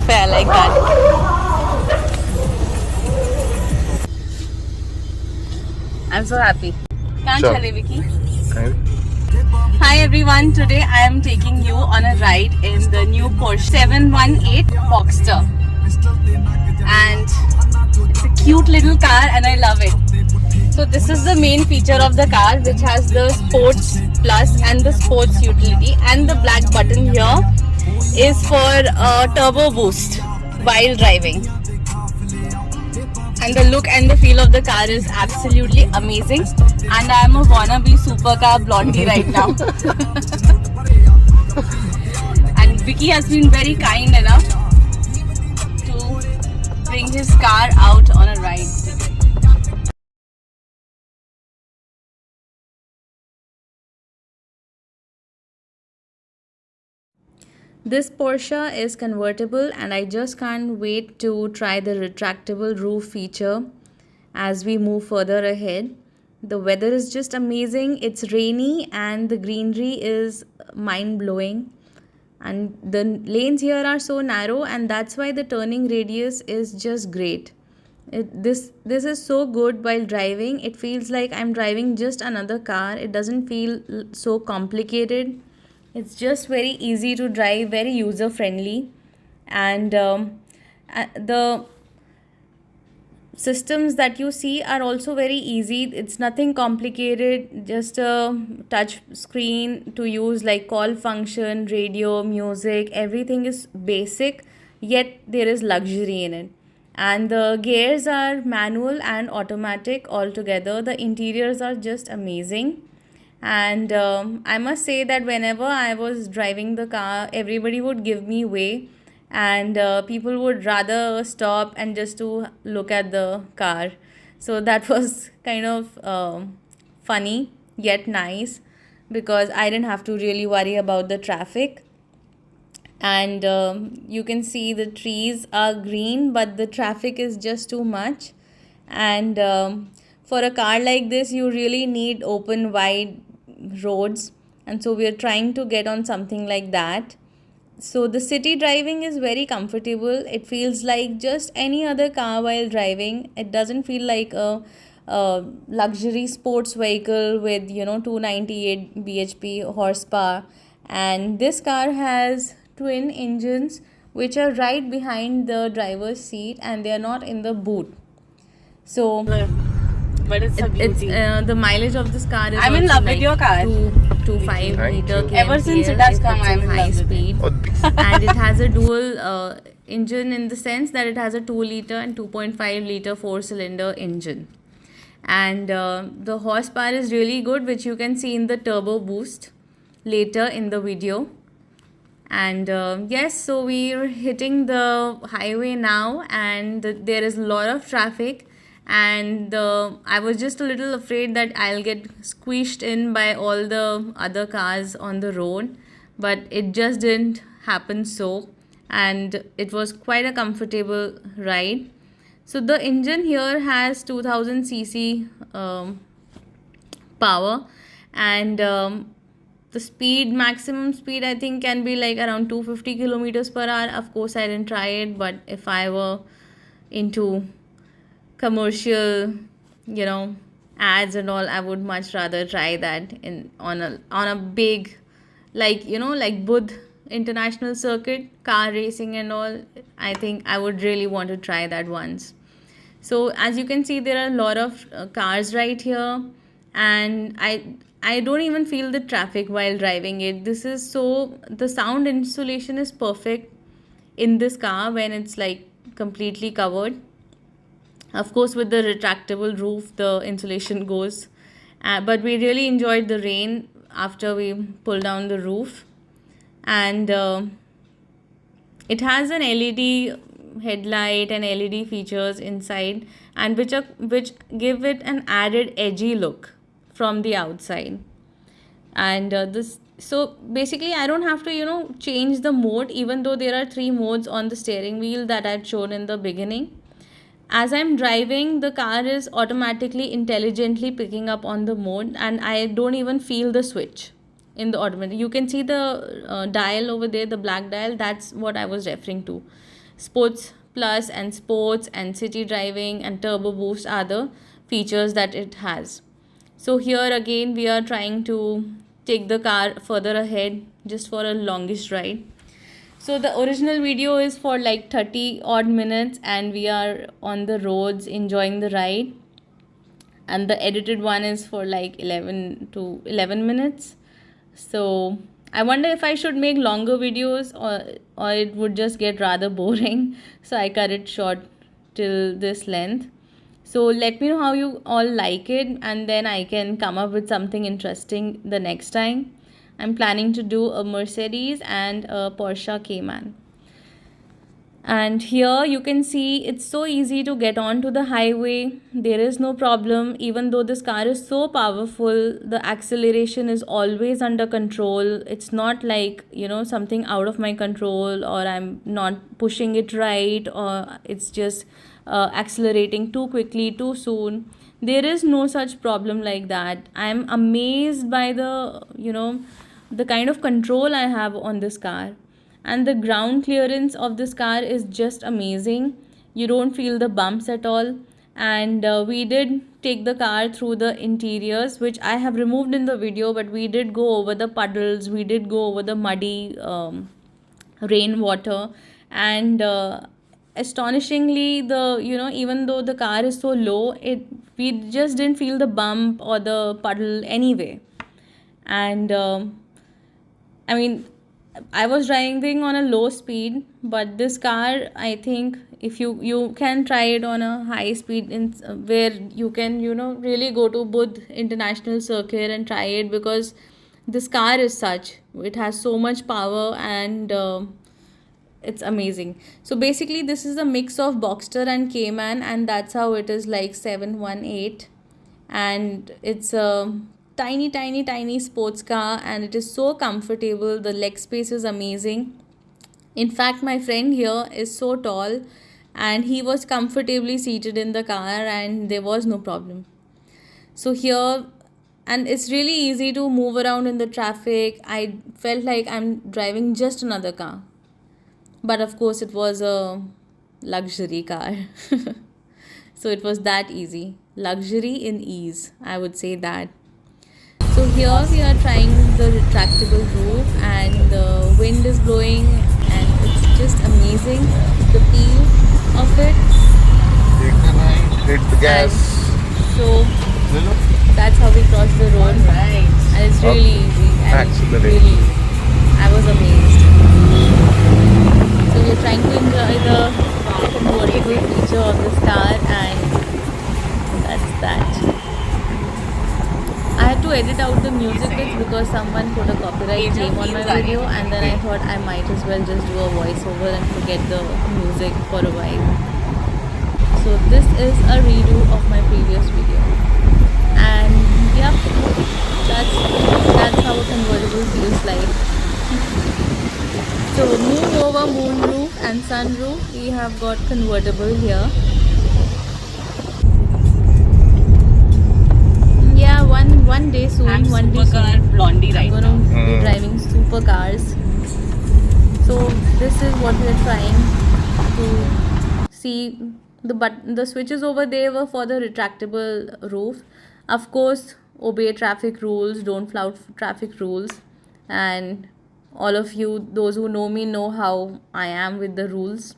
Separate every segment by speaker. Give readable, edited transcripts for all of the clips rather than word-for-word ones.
Speaker 1: fair like that. I'm so happy. Can't
Speaker 2: Sure.
Speaker 1: chale, Vicky. Hi everyone, today I am taking you on a ride in the new Porsche 718 Boxster. And it's a cute little car and I love it. So this is the main feature of the car, which has the Sports Plus and the Sports Utility, and the black button here is for turbo boost while driving. And the look and the feel of the car is absolutely amazing. And I am a wannabe supercar blondie right now. And Vicky has been very kind enough to bring his car out on a ride. This Porsche is convertible and I just can't wait to try the retractable roof feature as we move further ahead. The weather is just amazing. It's rainy and the greenery is mind blowing. And the lanes here are so narrow and that's why the turning radius is just great. This is so good while driving. It feels like I'm driving just another car. It doesn't feel so complicated. It's just very easy to drive, very user friendly, and the systems that you see are also very easy. It's nothing complicated, just a touch screen to use, like call function, radio, music. Everything is basic, yet there is luxury in it. And the gears are manual and automatic altogether. The interiors are just amazing. And I must say that whenever I was driving the car, everybody would give me way, and people would rather stop and just to look at the car. So that was kind of funny yet nice, because I didn't have to really worry about the traffic. And you can see the trees are green, but the traffic is just too much. And for a car like this, you really need open wide roads, and so we are trying to get on something like that. So the city driving is very comfortable. It feels like just any other car while driving. It doesn't feel like a luxury sports vehicle with 298 bhp horsepower. And this car has twin engines which are right behind the driver's seat and they are not in the boot. So
Speaker 3: But it's a
Speaker 1: it's
Speaker 3: beauty.
Speaker 1: the mileage of this car is
Speaker 3: I'm in
Speaker 1: also
Speaker 3: love with
Speaker 1: like
Speaker 3: your car.
Speaker 1: 225
Speaker 2: Thank
Speaker 1: liter
Speaker 2: you.
Speaker 1: kmpl.
Speaker 3: Ever since it has
Speaker 1: if
Speaker 3: come,
Speaker 1: it's
Speaker 3: I'm
Speaker 1: in
Speaker 3: in
Speaker 1: high
Speaker 3: love with
Speaker 1: speed.
Speaker 2: Oh,
Speaker 1: And it has a dual engine, in the sense that it has a 2 liter and 2.5 liter 4-cylinder engine. And the horsepower is really good, which you can see in the turbo boost later in the video. And yes, so we are hitting the highway now, and there is a lot of traffic. And I was just a little afraid that I'll get squished in by all the other cars on the road, but it just didn't happen so. And it was quite a comfortable ride. So the engine here has 2000 cc power, and the maximum speed I think can be like around 250 kilometers per hour. Of course I didn't try it, but if I were into commercial ads and all, I would much rather try that in on a big, like like Budh International Circuit, car racing and all. I think I would really want to try that once. So as you can see, there are a lot of cars right here, and I don't even feel the traffic while driving it. This is so, the sound insulation is perfect in this car when it's like completely covered. Of course, with the retractable roof, the insulation goes. But we really enjoyed the rain after we pulled down the roof. And it has an LED headlight and LED features inside, and which give it an added edgy look from the outside. And this so basically I don't have to change the mode, even though there are 3 modes on the steering wheel that I'd shown in the beginning. As I'm driving, the car is automatically intelligently picking up on the mode, and I don't even feel the switch in the automatic. You can see the dial over there, the black dial. That's what I was referring to. Sports Plus and Sports and City Driving and Turbo Boost are the features that it has. So here again we are trying to take the car further ahead just for a longish ride. So the original video is for like 30 odd minutes and we are on the roads enjoying the ride, and the edited one is for like 11 to 11 minutes. So I wonder if I should make longer videos, or it would just get rather boring. So I cut it short till this length. So let me know how you all like it, and then I can come up with something interesting the next time. I'm planning to do a Mercedes and a Porsche Cayman. And here you can see it's so easy to get onto the highway. There is no problem. Even though this car is so powerful, the acceleration is always under control. It's not like, something out of my control, or I'm not pushing it right, or it's just accelerating too quickly, too soon. There is no such problem like that. I'm amazed by the kind of control I have on this car. And the ground clearance of this car is just amazing. You don't feel the bumps at all. And we did take the car through the interiors, which I have removed in the video, but we did go over the puddles, we did go over the muddy rainwater, and astonishingly, even though the car is so low, we just didn't feel the bump or the puddle anyway. And I mean, I was driving on a low speed, but this car, I think, if you can try it on a high speed, where you can really go to Budh International Circuit and try it, because this car is such, it has so much power, and it's amazing. So basically this is a mix of Boxster and Cayman, and that's how it is like 718, and it's a tiny sports car, and it is so comfortable. The leg space is amazing. In fact, my friend here is so tall, and he was comfortably seated in the car, and there was no problem. So here, and it's really easy to move around in the traffic. I felt like I'm driving just another car, but of course it was a luxury car. So it was that easy. Luxury in ease, I would say that. So here we are trying the retractable roof, and the wind is blowing, and it's just amazing, the feel of it.
Speaker 2: Hit the gas.
Speaker 1: And so that's how we cross the road.
Speaker 3: Right.
Speaker 1: And it's really easy. And
Speaker 2: Accelerate.
Speaker 1: really, I was amazed. So we're trying to enjoy the convertible feature of this car, and that's that. I had to edit out the music bits because someone put a copyright claim on my video, and then I thought I might as well just do a voiceover and forget the music for a while. So this is a redo of my previous video, and yep, that's how a convertible feels like. So move over moonroof and sunroof, we have got convertible here. Yeah, one day soon.
Speaker 3: I'm
Speaker 1: one day
Speaker 3: supercar
Speaker 1: soon.
Speaker 3: blondie right
Speaker 1: I'm
Speaker 3: now.
Speaker 1: gonna be driving supercars. So this is what we are trying to see. The switches over there were for the retractable roof. Of course, obey traffic rules, don't flout traffic rules, and all of you, those who know me, know how I am with the rules.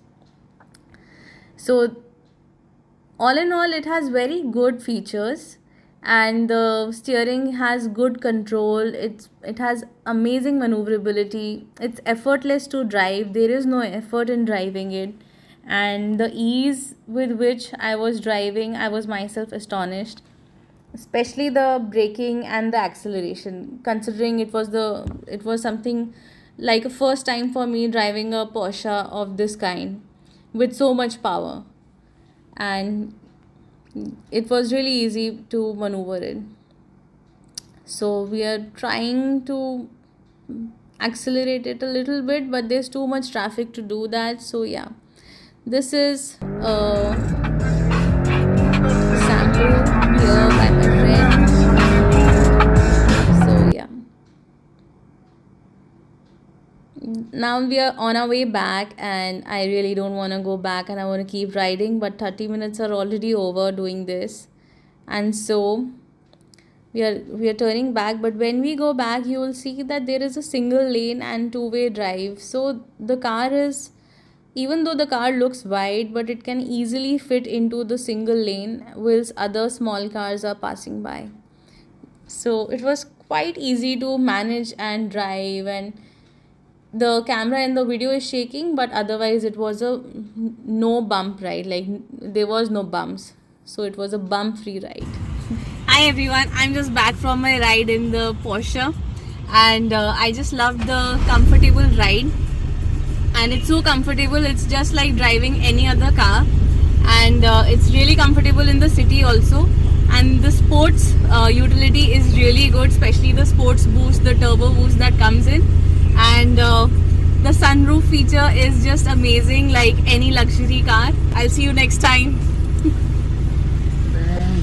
Speaker 1: So all in all, it has very good features, and the steering has good control. It has amazing maneuverability. It's effortless to drive. There is no effort in driving it, and the ease with which I was driving, I was myself astonished, especially the braking and the acceleration, considering it was something like a first time for me driving a Porsche of this kind with so much power, and it was really easy to maneuver it. So we are trying to accelerate it a little bit, but there's too much traffic to do that. So yeah, this is a sample here by my friend. So yeah, now we are on our way back, and I really don't want to go back, and I want to keep riding, but 30 minutes are already over doing this. And so we are turning back, but when we go back you will see that there is a single lane and two-way drive. So the car is, even though the car looks wide, but it can easily fit into the single lane whilst other small cars are passing by. So it was quite easy to manage and drive, and the camera in the video is shaking, but otherwise it was a no bump ride, like there was no bumps, so it was a bump free ride. Hi everyone, I'm just back from my ride in the Porsche, and I just loved the comfortable ride, and it's so comfortable. It's just like driving any other car, and it's really comfortable in the city also. And the sports utility is really good, especially the sports boost, the turbo boost that comes in, and the sunroof feature is just amazing, like any luxury car. I'll see you next time.